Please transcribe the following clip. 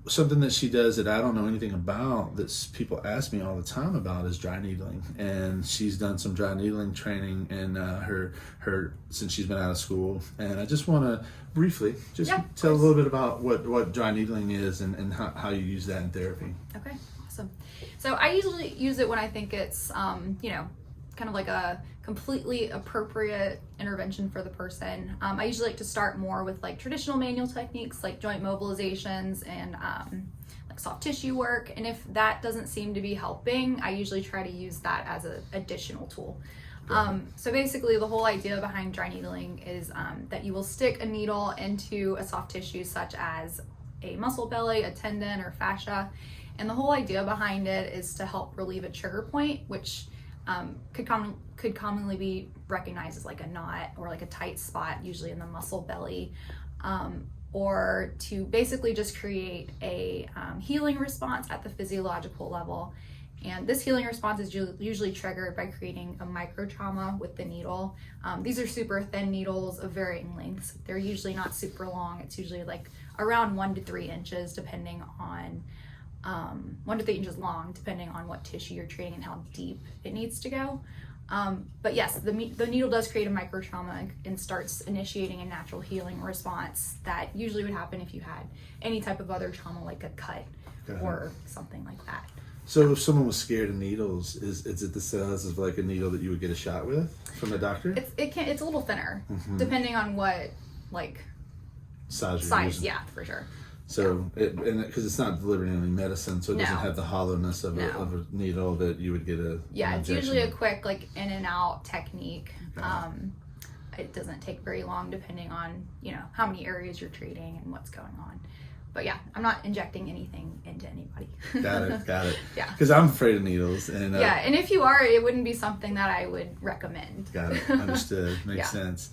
something that she does that I don't know anything about that people ask me all the time about is dry needling, and she's done some dry needling training in her since she's been out of school. And I just want to briefly just tell a little bit about what dry needling is and how you use that in therapy. Okay, awesome. So I usually use it when I think it's kind of like a completely appropriate intervention for the person. I usually like to start more with like traditional manual techniques like joint mobilizations and like soft tissue work. And if that doesn't seem to be helping, I usually try to use that as an additional tool. So basically the whole idea behind dry needling is that you will stick a needle into a soft tissue such as a muscle belly, a tendon, or fascia. And the whole idea behind it is to help relieve a trigger point, which could commonly be recognized as like a knot or like a tight spot, usually in the muscle belly, or to basically just create a healing response at the physiological level. And this healing response is usually triggered by creating a micro trauma with the needle. These are super thin needles of varying lengths. They're usually not super long. It's usually like around 1 to 3 inches, depending on 1 to 3 inches long, depending on what tissue you're treating and how deep it needs to go. But yes, the needle does create a micro trauma and starts initiating a natural healing response that usually would happen if you had any type of other trauma, like a cut or something like that. So if someone was scared of needles, is it the size of like a needle that you would get a shot with from the doctor? It's a little thinner, depending on what like size. Yeah, for sure. So because it's not delivering any medicine, so it doesn't have the hollowness of a needle that you would get it's usually a quick like in and out technique. It doesn't take very long, depending on how many areas you're treating and what's going on. But yeah, I'm not injecting anything into anybody. Got it. Yeah. Because I'm afraid of needles. And and if you are, it wouldn't be something that I would recommend. Got it. Understood. Makes sense.